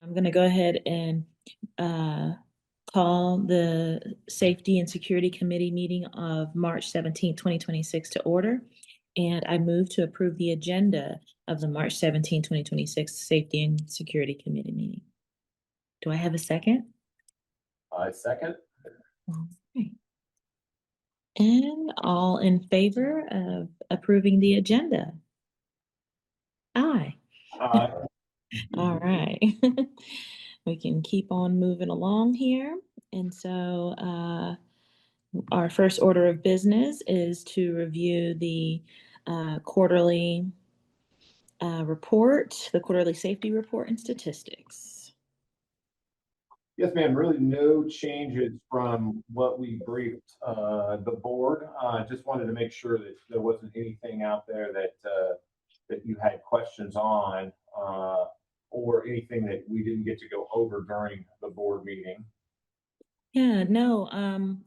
I'm going to go ahead and uh, call the Safety and Security Committee meeting of March 17th, 2026 to order. And I move to approve the agenda of the March 17th, 2026 Safety and Security Committee meeting. Do I have a second? I second. Okay. And all in favor of approving the agenda? Aye. Aye. All right. We can keep on moving along here. And so our first order of business is to review the quarterly report, the quarterly safety report and statistics. Yes, ma'am. Really no changes from what we briefed the board. Just wanted to make sure that there wasn't anything out there that you had questions on or anything that we didn't get to go over during the board meeting. Yeah, no,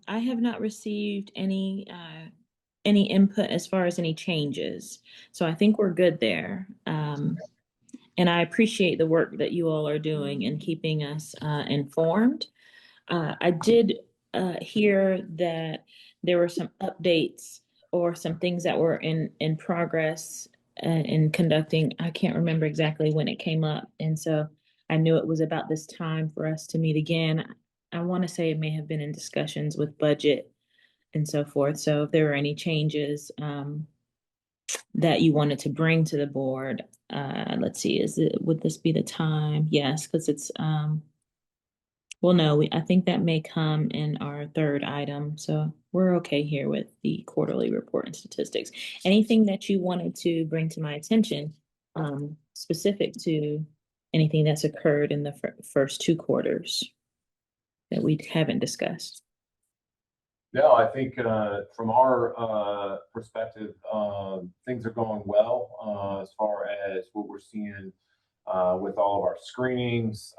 I have not received any input as far as any changes. So I think we're good there. And I appreciate the work that you all are doing in keeping us informed. I did hear that there were some updates or some things that were in progress in conducting. I can't remember exactly when it came up, and so I knew it was about this time for us to meet again. I want to say it may have been in discussions with budget and so forth. So if there were any changes that you wanted to bring to the board, let's see, would this be the time? Yes, because it's well, no, I think that may come in our third item. So we're okay here with the quarterly report and statistics. Anything that you wanted to bring to my attention, specific to anything that's occurred in the first two quarters that we haven't discussed? No, I think from our perspective, things are going well as far as what we're seeing with all of our screenings.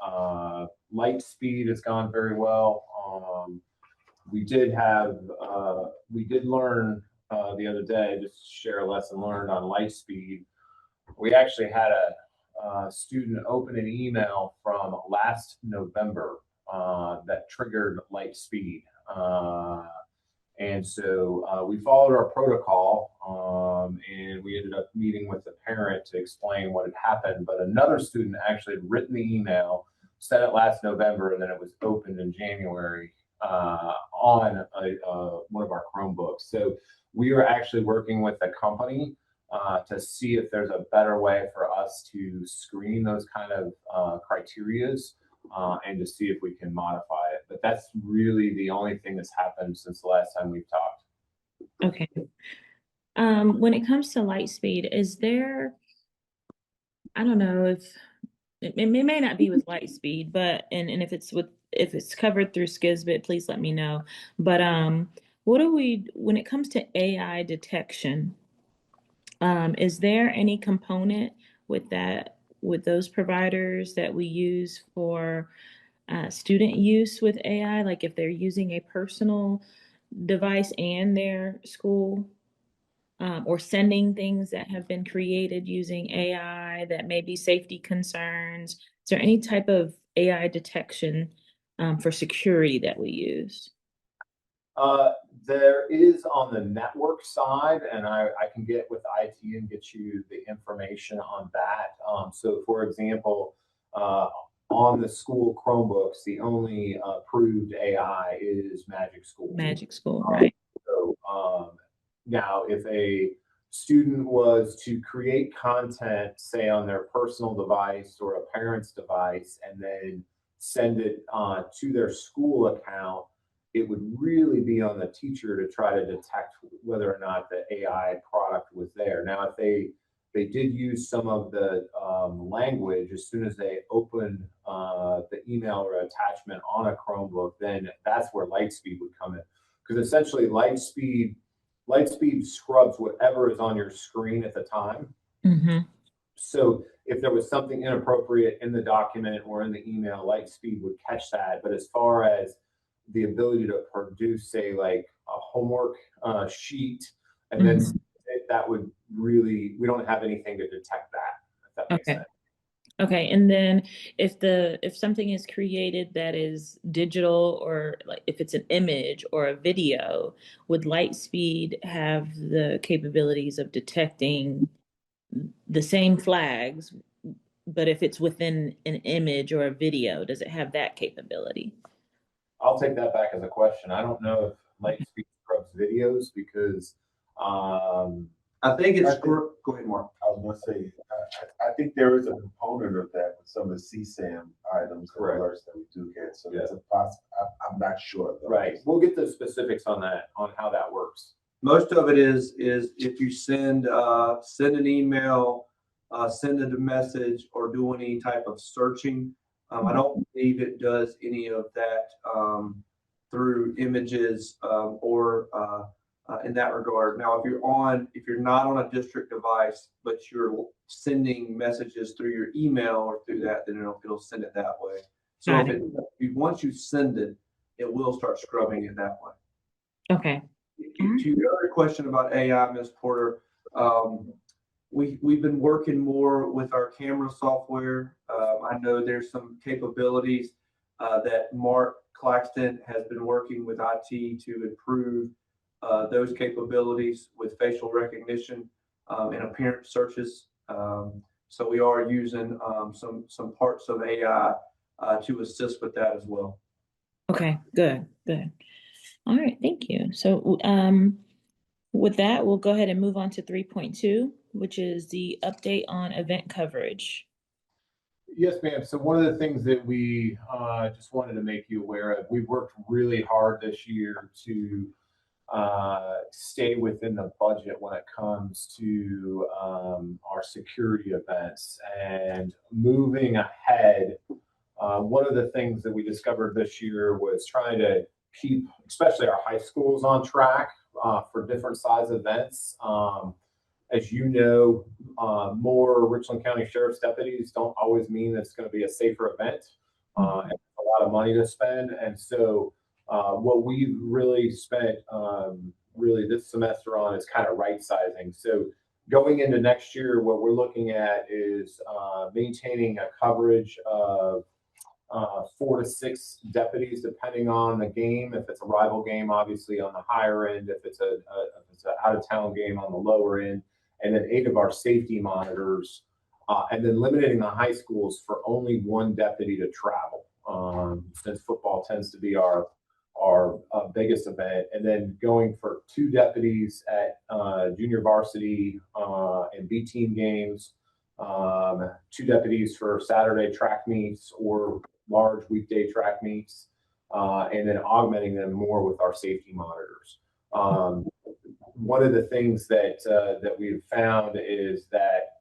Light speed has gone very well. We did learn the other day, just to share a lesson learned on light speed. We actually had a student open an email from last November that triggered light speed. And so we followed our protocol and we ended up meeting with the parent to explain what had happened. But another student actually had written the email, sent it last November, and then it was opened in January on one of our Chromebooks. So we are actually working with the company to see if there's a better way for us to screen those kind of criterias. And to see if we can modify it. But that's really the only thing that's happened since the last time we've talked. Okay. When it comes to light speed, is there, I don't know if it may not be with light speed, but and if it's covered through Skizbit, please let me know. But what do we when it comes to AI detection? Is there any component with those providers that we use for student use with AI? Like if they're using a personal device and their school, or sending things that have been created using AI that may be safety concerns? Is there any type of AI detection for security that we use? There is on the network side, and I can get with IT and get you the information on that. So, for example, on the school Chromebooks, the only approved AI is Magic School. Magic School, right? So now, if a student was to create content, say on their personal device or a parent's device, and then send it to their school account, it would really be on the teacher to try to detect whether or not the AI product was there. Now, if they did use some of the language as soon as they opened the email or attachment on a Chromebook, then that's where Lightspeed would come in, because essentially Lightspeed scrubs whatever is on your screen at the time. Mm-hmm. So if there was something inappropriate in the document or in the email, Lightspeed would catch that. But as far as the ability to produce, say, like a homework sheet, and then that would really, we don't have anything to detect that, if that makes sense. Okay, and then if something is created that is digital or like if it's an image or a video, would Lightspeed have the capabilities of detecting the same flags, but if it's within an image or a video, does it have that capability? I'll take that back as a question. I don't know if Okay. Lightspeed scrubs videos because I think it's, I think- go ahead, Mark. I was gonna say, I think there is a component of that with some of the CSAM items and Correct. alerts that we do get, so Yeah. there's I'm not sure though. right. We'll get the specifics on that, on how that works. Most of it is if you send an email, send a message, or do any type of searching. I don't believe it does any of that through images or in that regard. Now, if you're not on a district device, but you're sending messages through your email or through that, then it'll send it that way. So Got once you send it, it will start scrubbing it that way. Okay. To your other question about AI, Ms. Porter, we've been working more with our camera software. I know there's some capabilities that Mark Claxton has been working with IT to improve those capabilities with facial recognition and appearance searches. So we are using some parts of AI to assist with that as well. Okay, good, good. All right, thank you. So with that, we'll go ahead and move on to 3.2, which is the update on event coverage. Yes, ma'am. So one of the things that we just wanted to make you aware of, we've worked really hard this year to stay within the budget when it comes to our security events and moving ahead. One of the things that we discovered this year was trying to keep, especially our high schools, on track for different size events. As you know, more Richland County Sheriff's deputies don't always mean that it's going to be a safer event. And a lot of money to spend. And so what we really spent really this semester on is kind of right sizing. So going into next year, what we're looking at is maintaining a coverage of 4 to 6 deputies, depending on the game. If it's a rival game, obviously on the higher end. If it's an out of town game, on the lower end. And then 8 of our safety monitors, and then limiting the high schools for only 1 deputy to travel, since football tends to be our biggest event, and then going for 2 deputies at junior varsity and B team games, 2 deputies for Saturday track meets or large weekday track meets, and then augmenting them more with our safety monitors. One of the things that we've found is that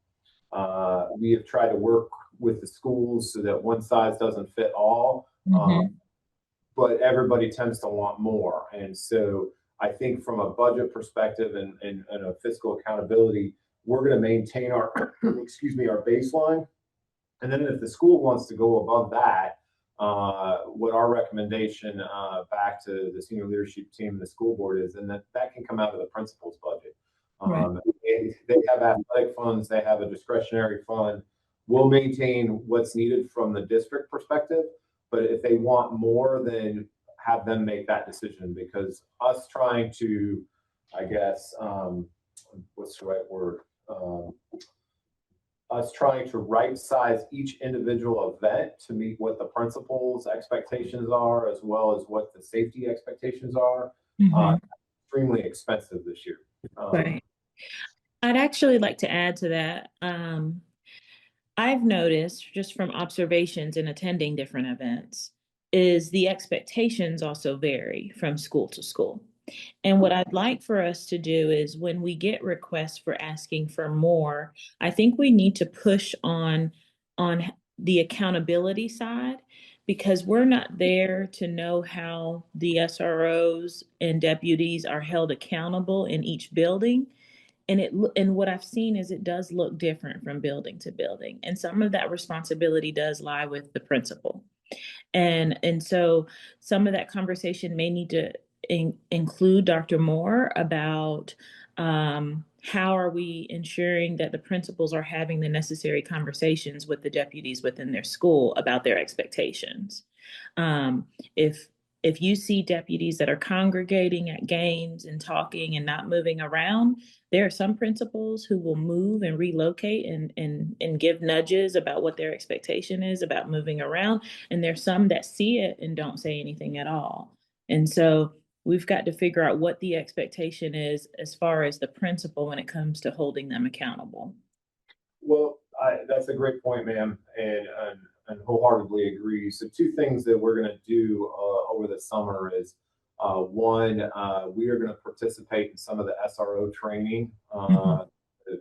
we have tried to work with the schools so that one size doesn't fit all, but everybody tends to want more. And so I think from a budget perspective and a fiscal accountability, we're going to maintain our excuse me, our baseline. And then if the school wants to go above that, what our recommendation back to the senior leadership team and the school board is, and that can come out of the principal's budget. They have athletic funds, they have a discretionary fund. We'll maintain what's needed from the district perspective, but if they want more, then have them make that decision, because us trying to, I guess, what's the right word? Us trying to right size each individual event to meet what the principal's expectations are, as well as what the safety expectations are, extremely expensive this year. Right. I'd actually like to add to that. I've noticed just from observations and attending different events is the expectations also vary from school to school. And what I'd like for us to do is when we get requests for asking for more, I think we need to push on the accountability side, because we're not there to know how the SROs and deputies are held accountable in each building. And what I've seen is it does look different from building to building. And some of that responsibility does lie with the principal. And so some of that conversation may need to include Dr. Moore about How are we ensuring that the principals are having the necessary conversations with the deputies within their school about their expectations? Um, if if you see deputies that are congregating at games and talking and not moving around, there are some principals who will move and relocate and give nudges about what their expectation is about moving around. And there's some that see it and don't say anything at all. And so we've got to figure out what the expectation is as far as the principal when it comes to holding them accountable. Well, that's a great point, ma'am, and wholeheartedly agree. So two things that we're going to do over the summer is one, we are going to participate in some of the SRO training that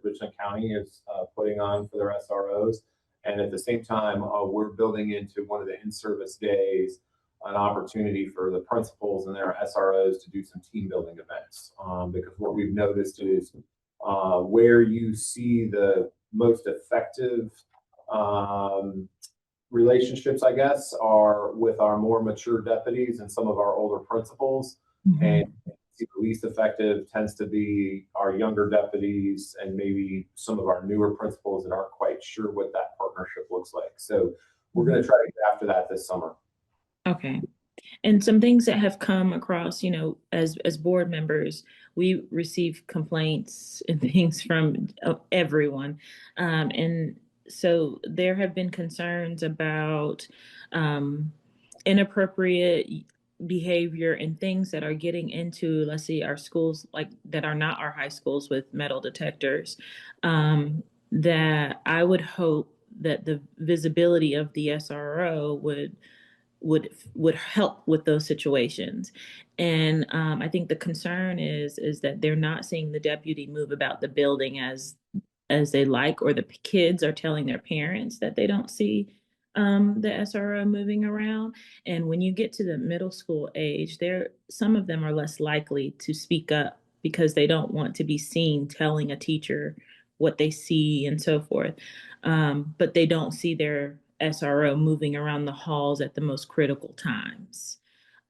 Richland County is putting on for their SROs. And at the same time, we're building into one of the in-service days an opportunity for the principals and their SROs to do some team building events. Because what we've noticed is where you see the most effective relationships, I guess, are with our more mature deputies and some of our older principals. And the least effective tends to be our younger deputies and maybe some of our newer principals that aren't quite sure what that partnership looks like. So we're going to try to get after that this summer. Okay. And some things that have come across, as board members, we receive complaints and things from everyone. And so there have been concerns about inappropriate behavior and things that are getting into, let's see, our schools, like that are not our high schools with metal detectors, that I would hope that the visibility of the SRO would help with those situations. And I think the concern is that they're not seeing the deputy move about the building as they like, or the kids are telling their parents that they don't see the SRO moving around. And when you get to the middle school age, some of them are less likely to speak up because they don't want to be seen telling a teacher what they see and so forth. But they don't see their SRO moving around the halls at the most critical times.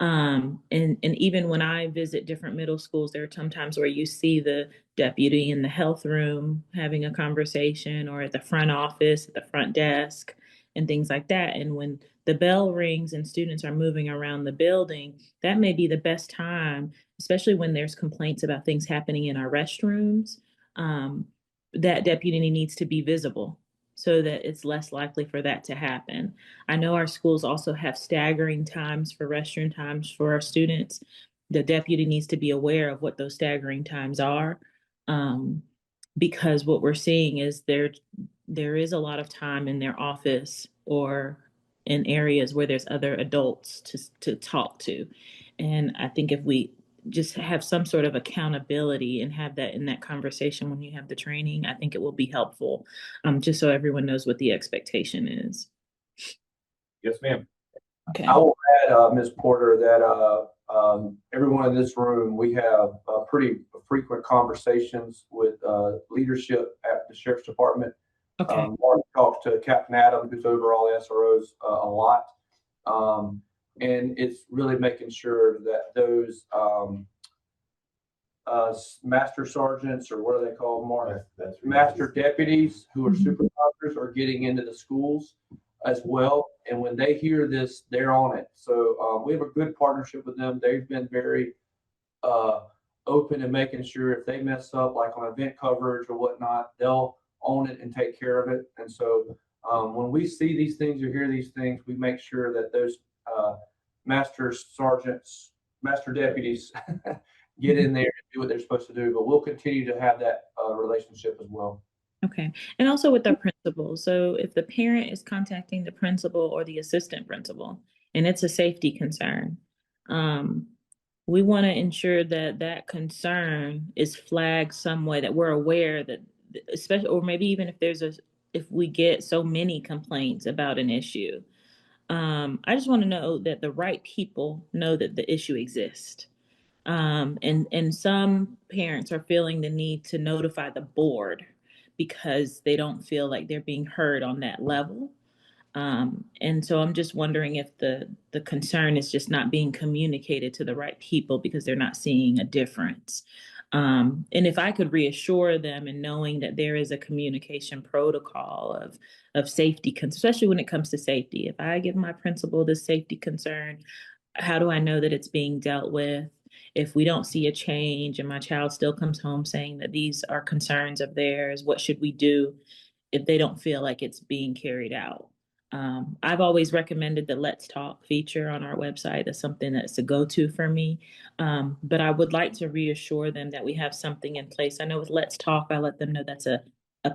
And even when I visit different middle schools, there are sometimes where you see the deputy in the health room having a conversation, or at the front office, at the front desk, and things like that. And when the bell rings and students are moving around the building, that may be the best time, especially when there's complaints about things happening in our restrooms. That deputy needs to be visible so that it's less likely for that to happen. I know our schools also have staggering times for restroom times for our students. The deputy needs to be aware of what those staggering times are, because what we're seeing is there is a lot of time in their office or in areas where there's other adults to talk to. And I think if we just have some sort of accountability and have that in that conversation when you have the training, I think it will be helpful, just so everyone knows what the expectation is. Yes, ma'am. Okay. I will add, Ms. Porter, that everyone in this room, we have pretty frequent conversations with leadership at the Sheriff's Department. Okay. Mark talks to Captain Adam, who's over all SROs, a lot. And it's really making sure that those master sergeants, or what are they called, Mark? Master deputies who are supervisors are getting into the schools as well. And when they hear this, they're on it. So we have a good partnership with them. They've been very open and making sure if they mess up, like on event coverage or whatnot, they'll own it and take care of it. And so when we see these things or hear these things, we make sure that those master sergeants, master deputies get in there and do what they're supposed to do. But we'll continue to have that relationship as well. Okay. And also with our principal. So if the parent is contacting the principal or the assistant principal, and it's a safety concern, we want to ensure that that concern is flagged some way, that we're aware that, especially, or maybe even if we get so many complaints about an issue, I just want to know that the right people know that the issue exists. And some parents are feeling the need to notify the board because they don't feel like they're being heard on that level. And so I'm just wondering if the concern is just not being communicated to the right people because they're not seeing a difference. And if I could reassure them in knowing that there is a communication protocol of safety, especially when it comes to safety. If I give my principal this safety concern, how do I know that it's being dealt with? If we don't see a change and my child still comes home saying that these are concerns of theirs, what should we do if they don't feel like it's being carried out? I've always recommended the Let's Talk feature on our website as something that's a go-to for me. But I would like to reassure them that we have something in place. I know with Let's Talk, I let them know that's a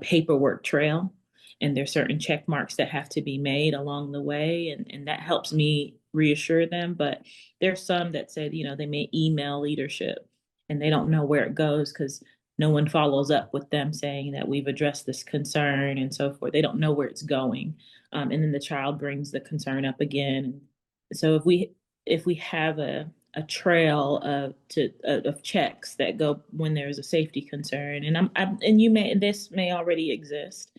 paperwork trail, and there's certain check marks that have to be made along the way, and that helps me reassure them. But there's some that said, they may email leadership and they don't know where it goes because no one follows up with them saying that we've addressed this concern and so forth. They don't know where it's going. And then the child brings the concern up again. So if we have a trail of checks that go when there's a safety concern, and this may already exist,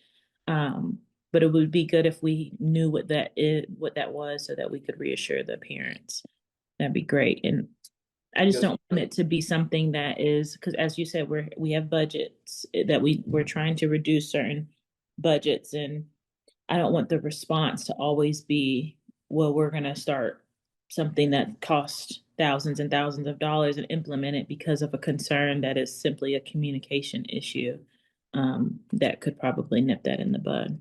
but it would be good if we knew what that was, so that we could reassure the parents. That'd be great. And I just don't want it to be something that is, because as you said, we have budgets that we're trying to reduce certain budgets, and I don't want the response to always be, well, we're going to start something that costs thousands and thousands of dollars and implement it because of a concern that is simply a communication issue. That could probably nip that in the bud.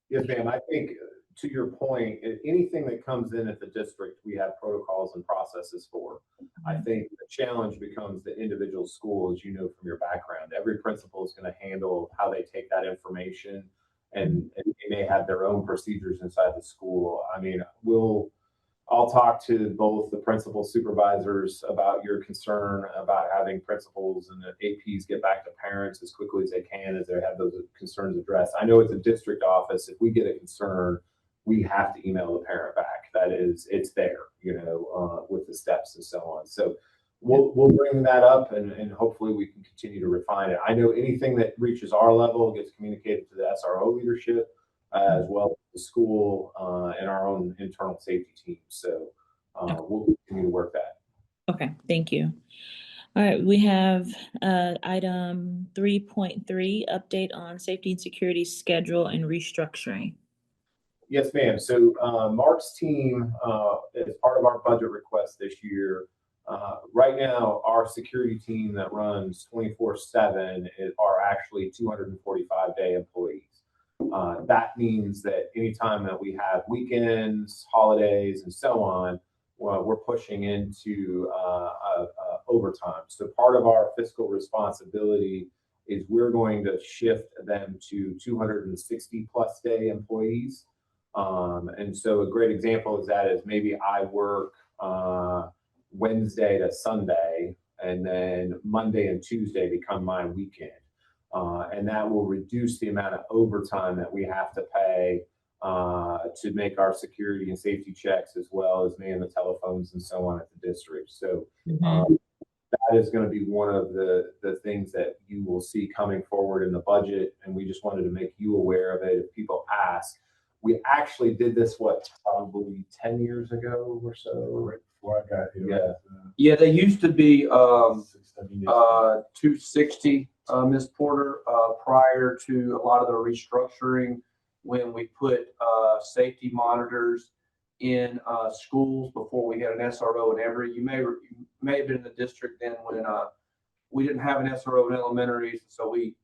Yes, ma'am. I think to your point, anything that comes in at the district, we have protocols and processes for. I think the challenge becomes the individual school, as you know from your background. Every principal is going to handle how they take that information, and they may have their own procedures inside the school. I mean, I'll talk to both the principal supervisors about your concern about having principals and the APs get back to parents as quickly as they can as they have those concerns addressed. I know it's a district office. If we get a concern, we have to email the parent back. That is, it's there, with the steps and so on. So we'll bring that up, and hopefully we can continue to refine it. I know anything that reaches our level gets communicated to the SRO leadership, as well as the school and our own internal safety team. So we'll continue to work that. Okay, thank you. All right, we have item 3.3, update on safety and security schedule and restructuring. Yes, ma'am. So Mark's team, as part of our budget request this year, right now, our security team that runs 24/7 are actually 245-day employees. That means that anytime that we have weekends, holidays, and so on, well, we're pushing into overtime. So part of our fiscal responsibility is we're going to shift them to 260 plus day employees. And so a great example of that is maybe I work Wednesday to Sunday, and then Monday and Tuesday become my weekend. And that will reduce the amount of overtime that we have to pay to make our security and safety checks, as well as man the telephones and so on at the district. So that is going to be one of the things that you will see coming forward in the budget. And we just wanted to make you aware of it if people ask. We actually did this, probably 10 years ago or so? Right before I got here. Yeah. Yeah, they used to be 260, Ms. Porter, prior to a lot of the restructuring, when we put safety monitors in schools before we had an SRO in every. You may have been in the district then when we didn't have an SRO in elementaries, so we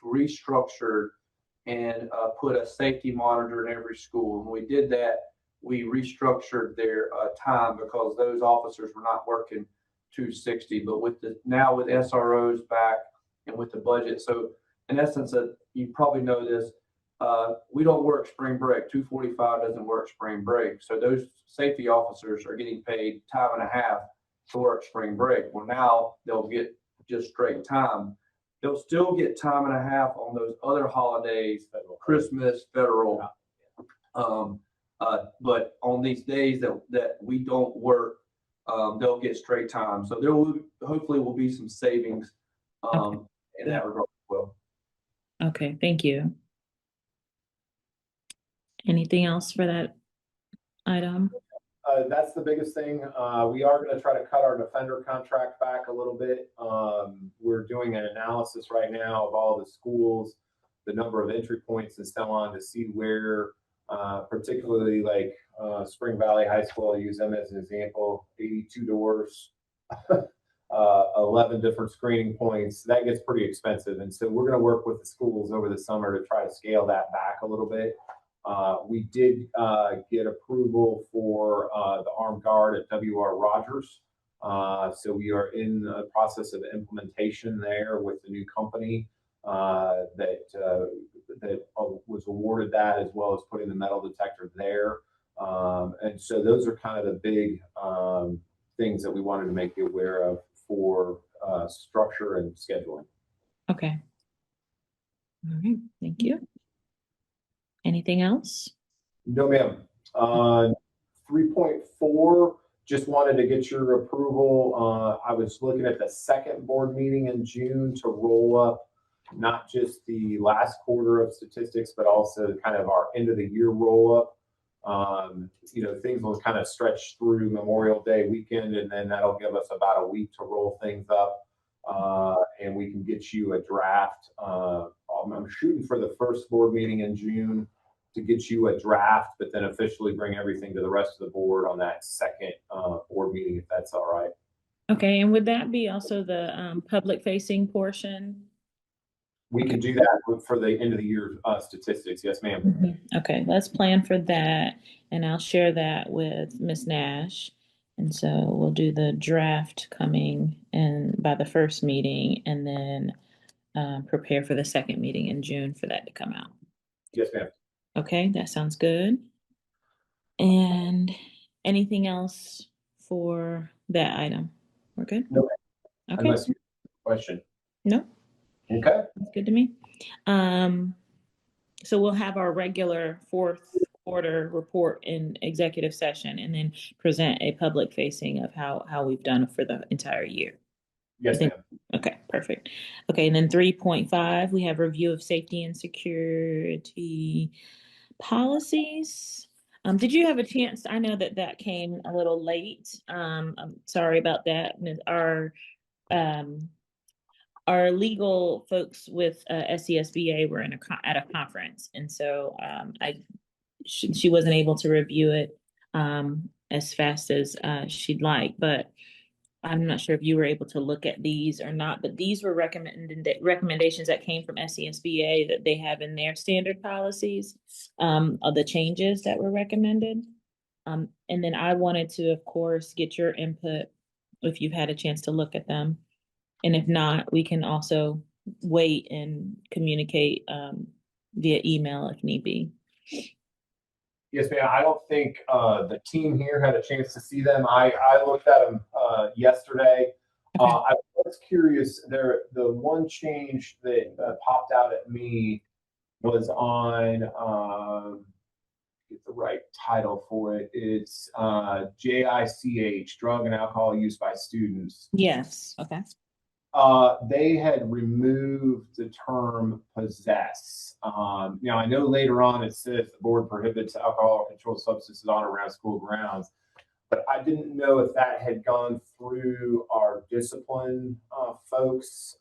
restructured and put a safety monitor in every school. When we did that, we restructured their time because those officers were not working 260. But now with SROs back and with the budget, so in essence, you probably know this, we don't work spring break. 245 doesn't work spring break. So those safety officers are getting paid time and a half to work spring break. Well, now they'll get just straight time. They'll still get time and a half on those other holidays, Christmas, federal. But on these days that we don't work, they'll get straight time. So there will hopefully be some savings in that regard as well. Okay, thank you. Anything else for that item? That's the biggest thing. We are going to try to cut our defender contract back a little bit. We're doing an analysis right now of all the schools, the number of entry points and so on to see where, particularly like Spring Valley High School, I'll use them as an example, 82 doors, 11 different screening points. That gets pretty expensive. And so we're going to work with the schools over the summer to try to scale that back a little bit. We did get approval for the armed guard at W.R. Rogers. So we are in the process of implementation there with the new company that was awarded that, as well as putting the metal detector there. And so those are kind of the big things that we wanted to make you aware of for structure and scheduling. Okay. All right. Thank you. Anything else? No, ma'am. 3.4, just wanted to get your approval. I was looking at the second board meeting in June to roll up not just the last quarter of statistics, but also kind of our end of the year roll up. Things will kind of stretch through Memorial Day weekend, and then that'll give us about a week to roll things up. And we can get you a draft. I'm shooting for the first board meeting in June to get you a draft, but then officially bring everything to the rest of the board on that second board meeting, if that's all right. Okay, and would that be also the public facing portion? We can do that for the end of the year statistics. Yes, ma'am. Mm-hmm. Okay, let's plan for that, and I'll share that with Ms. Nash. And so we'll do the draft coming in by the first meeting, and then prepare for the second meeting in June for that to come out. Yes, ma'am. Okay, that sounds good. And anything else for that item? We're good? No. Okay. Unless you have a question. No. Okay. That's good to me. So we'll have our regular fourth quarter report in executive session, and then present a public facing of how we've done for the entire year. Yes, ma'am. Okay, perfect. Okay, and then 3.5, we have review of safety and security policies. Did you have a chance? I know that came a little late. I'm sorry about that. Our legal folks with SCSBA were at a conference, and so she wasn't able to review it as fast as she'd like. But I'm not sure if you were able to look at these or not. But these were recommendations that came from SCSBA that they have in their standard policies of the changes that were recommended. And then I wanted to, of course, get your input if you've had a chance to look at them. And if not, we can also wait and communicate via email if need be. Yes, ma'am. I don't think the team here had a chance to see them. I looked at them yesterday. Okay. I was curious. The one change that popped out at me was on get the right title for it. It's JICH, drug and alcohol use by students. Yes. Okay. They had removed the term possess. I know later on it says the board prohibits alcohol or controlled substances on or around school grounds, but I didn't know if that had gone through our discipline folks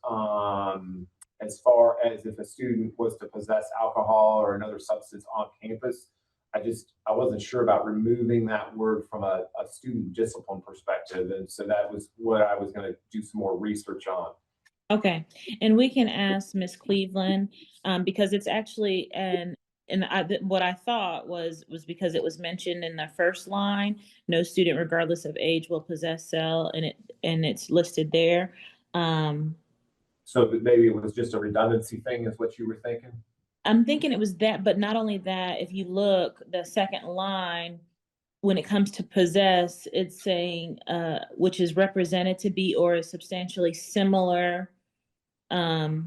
as far as if a student was to possess alcohol or another substance on campus. I wasn't sure about removing that word from a student discipline perspective. And so that was what I was going to do some more research on. Okay. And we can ask Ms. Cleveland because it's actually, what I thought was because it was mentioned in the first line, no student regardless of age will possess cell, and it's listed there. So maybe it was just a redundancy thing is what you were thinking? I'm thinking it was that, but not only that, if you look, the second line, when it comes to possess, it's saying, which is represented to be or is substantially similar. I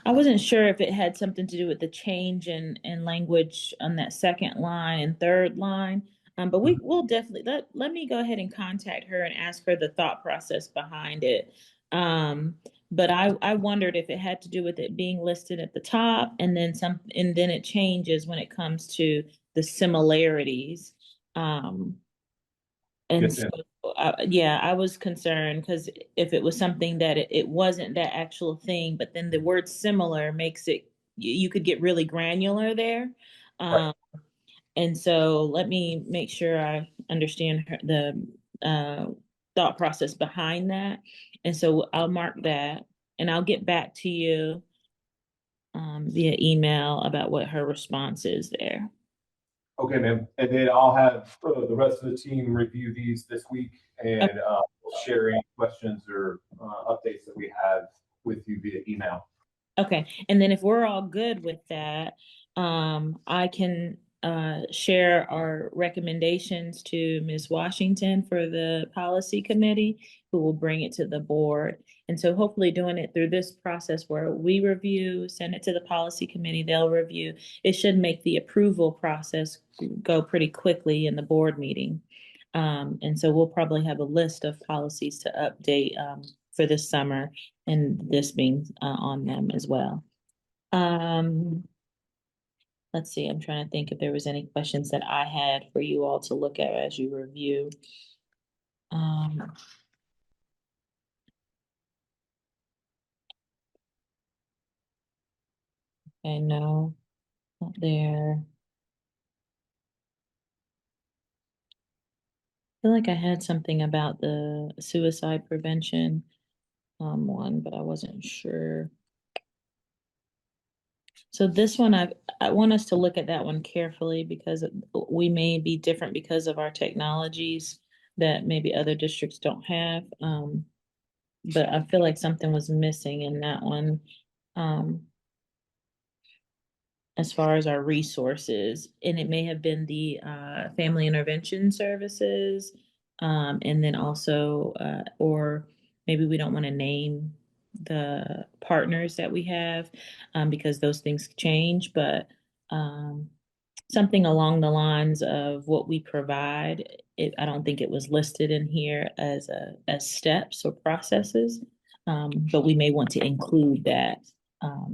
wasn't sure if it had something to do with the change in language on that second line and third line. But we'll definitely, let me go ahead and contact her and ask her the thought process behind it. But I wondered if it had to do with it being listed at the top and then it changes when it comes to the similarities. And Yes, so, ma'am. yeah, I was concerned because if it was something that it wasn't that actual thing, but then the word similar makes it, you could get really granular there. Right. And so let me make sure I understand the thought process behind that. And so I'll mark that and I'll get back to you via email about what her response is there. Okay, ma'am. And then I'll have the rest of the team review these this week and we'll share any questions or updates that we have with you via email. Okay, and then if we're all good with that, I can share our recommendations to Ms. Washington for the policy committee, who will bring it to the board. And so hopefully doing it through this process where we review, send it to the policy committee, they'll review. It should make the approval process go pretty quickly in the board meeting. And so we'll probably have a list of policies to update for this summer, and this being on them as well. Let's see, I'm trying to think if there was any questions that I had for you all to look at as you review. Okay, no, not there. I feel like I had something about the suicide prevention one, but I wasn't sure. So this one, I want us to look at that one carefully because we may be different because of our technologies that maybe other districts don't have. But I feel like something was missing in that one. As far as our resources, and it may have been the family intervention services, and then also, or maybe we don't want to name the partners that we have because those things change, but something along the lines of what we provide. I don't think it was listed in here as steps or processes, but we may want to include that.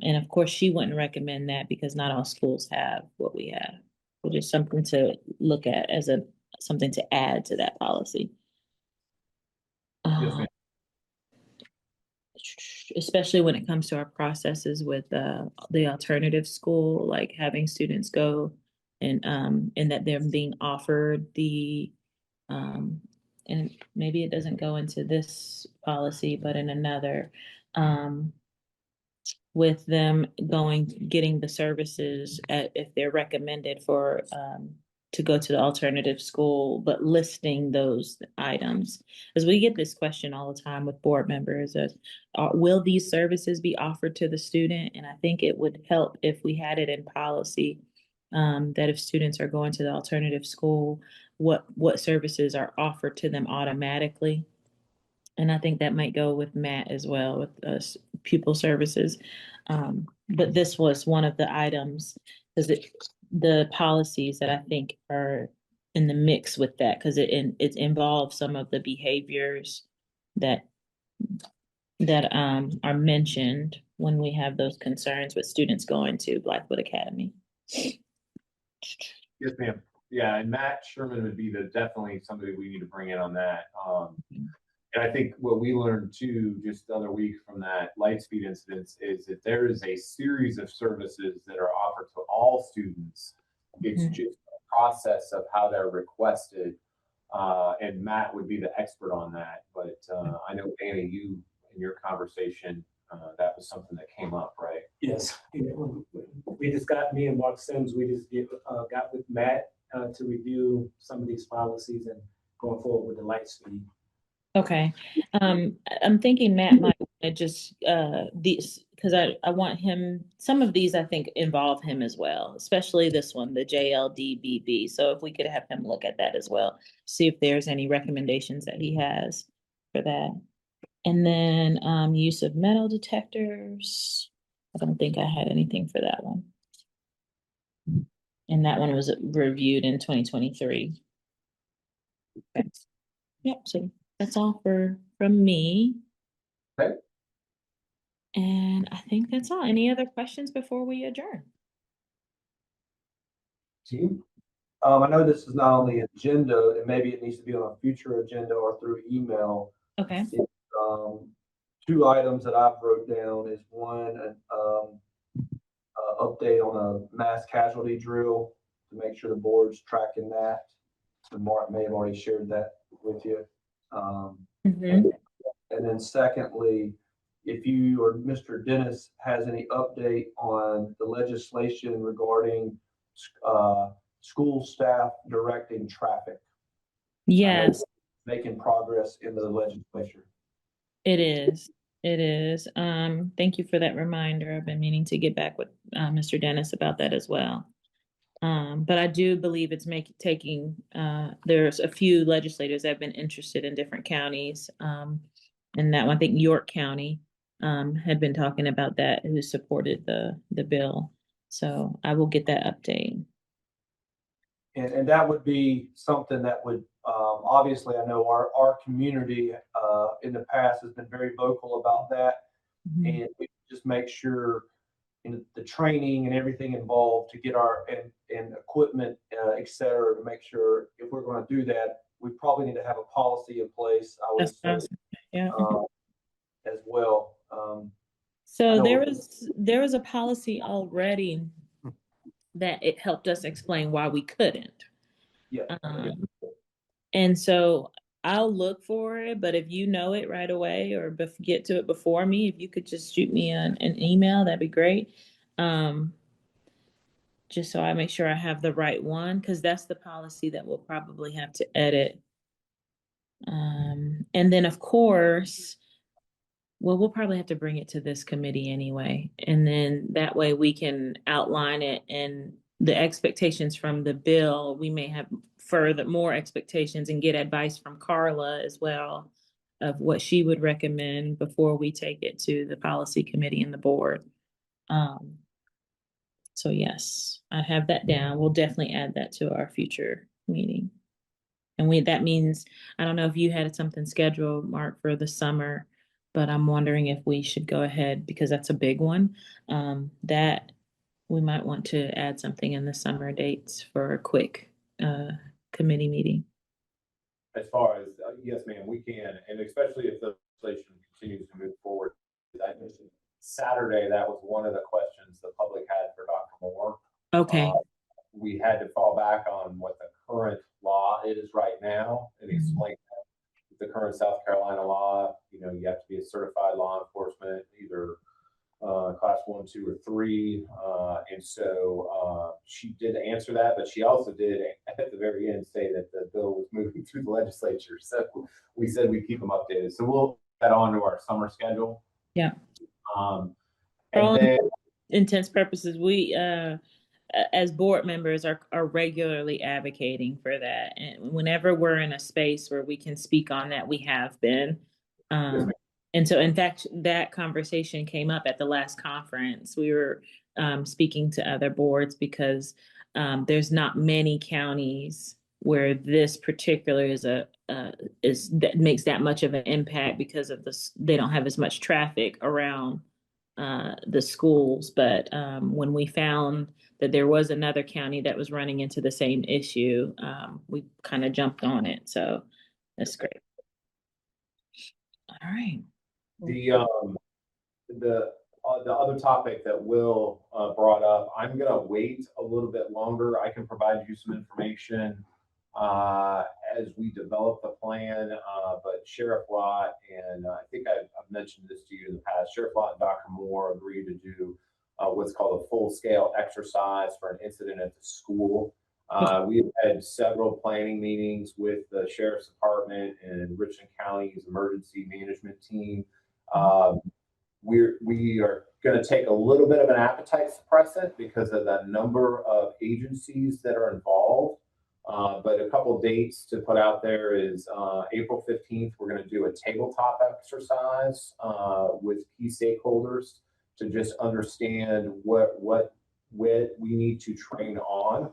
And of course, she wouldn't recommend that because not all schools have what we have. So just something to look at as something to add to that policy. Yes, ma'am. Especially when it comes to our processes with the alternative school, like having students go and that they're being offered the and maybe it doesn't go into this policy, but in another, with them getting the services if they're recommended for to go to the alternative school, but listing those items. Because we get this question all the time with board members of, will these services be offered to the student? And I think it would help if we had it in policy that if students are going to the alternative school, what services are offered to them automatically. And I think that might go with Matt as well with pupil services. But this was one of the items because the policies that I think are in the mix with that because it involves some of the behaviors that are mentioned when we have those concerns with students going to Blackwood Academy. Yes, ma'am. Yeah, and Matt Sherman would be definitely somebody we need to bring in on that. And I think what we learned too, just the other week from that Lightspeed incident, is that there is a series of services that are offered to all students. It's just a process of how they're requested. And Matt would be the expert on that. But I know, Danny, you in your conversation, that was something that came up, right? Yes. We just got, me and Mark Sims, we just got with Matt to review some of these policies and going forward with the Lightspeed. Okay. I'm thinking Matt might just these because I want him, some of these I think involve him as well, especially this one, the JLDBB. So if we could have him look at that as well, see if there's any recommendations that he has for that. And then use of metal detectors. I don't think I had anything for that one. And that one was reviewed in 2023. Okay. Yep, so that's all from me. Okay. And I think that's all. Any other questions before we adjourn? Team? I know this is not on the agenda, and maybe it needs to be on a future agenda or through email. Okay. Um, two items that I've wrote down is one, update on a mass casualty drill to make sure the board's tracking that. And Mark may have already shared that with you. Mhm. And then secondly, if you or Mr. Dennis has any update on the legislation regarding school staff directing traffic. Yes, Making progress in the legislature. it is. It is. Thank you for that reminder. I've been meaning to get back with Mr. Dennis about that as well. But I do believe it's taking, there's a few legislators that have been interested in different counties. And that one, I think York County had been talking about that, who supported the bill. So I will get that update. And that would be something that would, obviously, I know our community in the past has been very vocal about that. Mhm. And we just make sure in the training and everything involved to get our and equipment, et cetera, to make sure if we're going to do that, we probably need to have a policy in place, I would That's say, awesome. Yeah. as well. So know- there was a policy already that it helped us explain why we couldn't. Yeah. And so I'll look for it, but if you know it right away or get to it before me, if you could just shoot me an email, that'd be great. Just so I make sure I have the right one, because that's the policy that we'll probably have to edit. And then of course, well, we'll probably have to bring it to this committee anyway. And then that way we can outline it and the expectations from the bill. We may have further more expectations and get advice from Carla as well of what she would recommend before we take it to the policy committee and the board. So yes, I have that down. We'll definitely add that to our future meeting. And that means, I don't know if you had something scheduled, Mark, for the summer, but I'm wondering if we should go ahead because that's a big one. That we might want to add something in the summer dates for a quick committee meeting. As far as, yes, ma'am, we can, and especially if the legislation continues to move forward. Saturday, that was one of the questions the public had for Dr. Moore. Okay. We had to fall back on what the current law is right now and explain the current South Carolina law. You know, you have to be a certified law enforcement, either class 1, 2, or 3. And so she did answer that, but she also did at the very end say that the bill was moving through the legislature. So we said we'd keep them updated. So we'll add that on to our summer schedule. Yeah. And all then, intents purposes, we as board members are regularly advocating for that. And whenever we're in a space where we can speak on that, we have been. And so, in fact, that conversation came up at the last conference. We were speaking to other boards because there's not many counties where this particular is that makes that much of an impact because of this. They don't have as much traffic around the schools. But when we found that there was another county that was running into the same issue, we kind of jumped on it. So that's great. All right. The other topic that Will brought up, I'm going to wait a little bit longer. I can provide you some information as we develop the plan, but Sheriff Lott, and I think I've mentioned this to you in the past, Sheriff Lott and Dr. Moore agreed to do what's called a full-scale exercise for an incident at the school. We've had several planning meetings with the Sheriff's Department and Richland County's emergency management team. We are going to take a little bit of an appetite suppressant because of the number of agencies that are involved. But a couple of dates to put out there is April 15th, we're going to do a tabletop exercise with key stakeholders to just understand what we need to train on.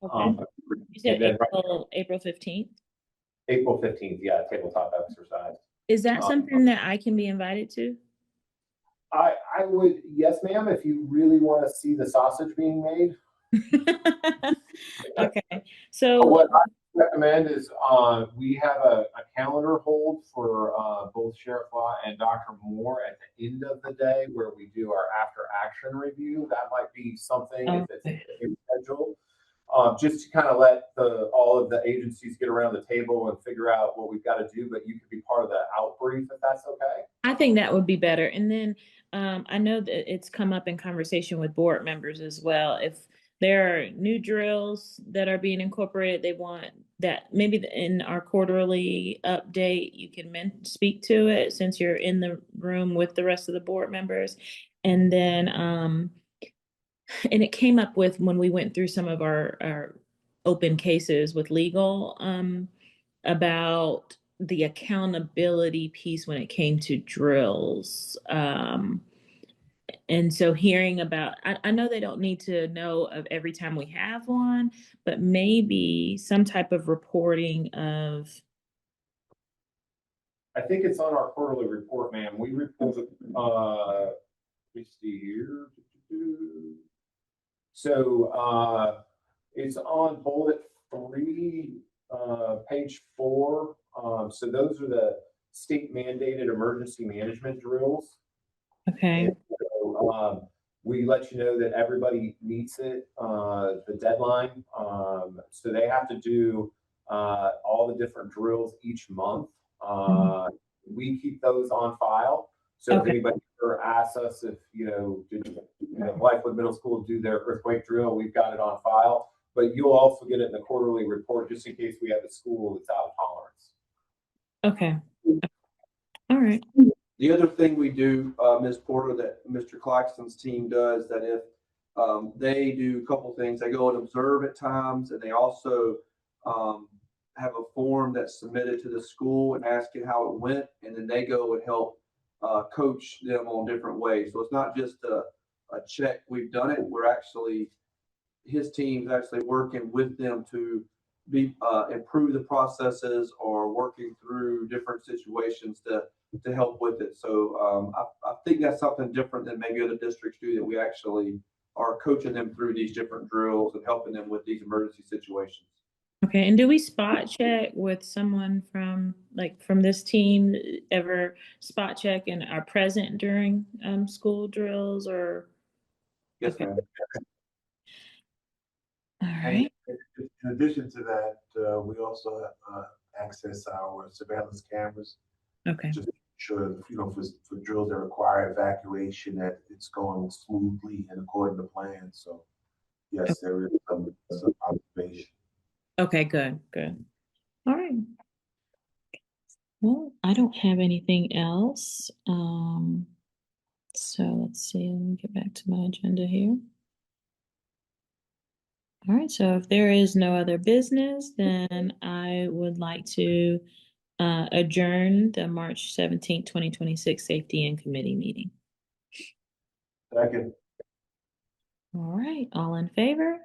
Okay. You said April 15th? April 15th, yeah, tabletop exercise. Is that something that I can be invited to? I would, yes, ma'am, if you really want to see the sausage being made. Okay, so What I recommend is, we have a calendar hold for, both Sheriff Law and Dr. Moore at the end of the day where we do our after action review. That might be something if it's okay. scheduled. Just to kind of let all of the agencies get around the table and figure out what we've got to do, but you could be part of the outbrief if that's okay. I think that would be better. And then I know that it's come up in conversation with board members as well. If there are new drills that are being incorporated, they want that maybe in our quarterly update, you can speak to it since you're in the room with the rest of the board members. And then, and it came up with when we went through some of our open cases with legal, about the accountability piece when it came to drills. And so hearing about, I know they don't need to know of every time we have one, but maybe some type of reporting of. I think it's on our quarterly report, ma'am. We report, let me see here. So, it's on bullet 3, page 4. So those are the state mandated emergency management drills. Okay. And so, we let you know that everybody meets it, the deadline. So they have to do, all the different drills each month. We keep those on file. So if Okay. anybody ever asks us if, did Blythewood Middle School do their earthquake drill, we've got it on file. But you'll also get it in the quarterly report just in case we have a school that's out of tolerance. Okay. All right. The other thing we do, Ms. Porter, that Mr. Claxton's team does, that if they do a couple things, they go and observe at times, and they also have a form that's submitted to the school and asking how it went, and then they go and help coach them on different ways. So it's not just a check, we've done it. We're actually, his team's actually working with them to improve the processes or working through different situations to help with it. So I think that's something different than maybe other districts do, that we actually are coaching them through these different drills and helping them with these emergency situations. Okay. And do we spot check with someone from this team, ever spot check and are present during school drills or? Yes, Okay. ma'am. All And right. in addition to that, we also access our surveillance cameras. Okay. Just to ensure, for drills that require evacuation, that it's going smoothly and according to plan. So yes, there is some observation. Okay, good. All right. Well, I don't have anything else. So let's see, let me get back to my agenda here. All right, so if there is no other business, then I would like to adjourn the March 17th, 2026 Safety and Committee meeting. Second. All right, all in favor?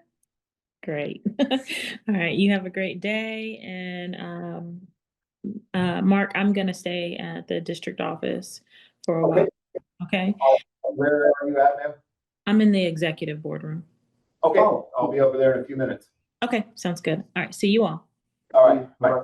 Great. All right, you have a great day. And Mark, I'm going to stay at the district office for a while. Okay. Where are you at, ma'am? I'm in the executive boardroom. Okay, I'll be over there in a few minutes. Okay, sounds good. All right, see you all. All right, bye.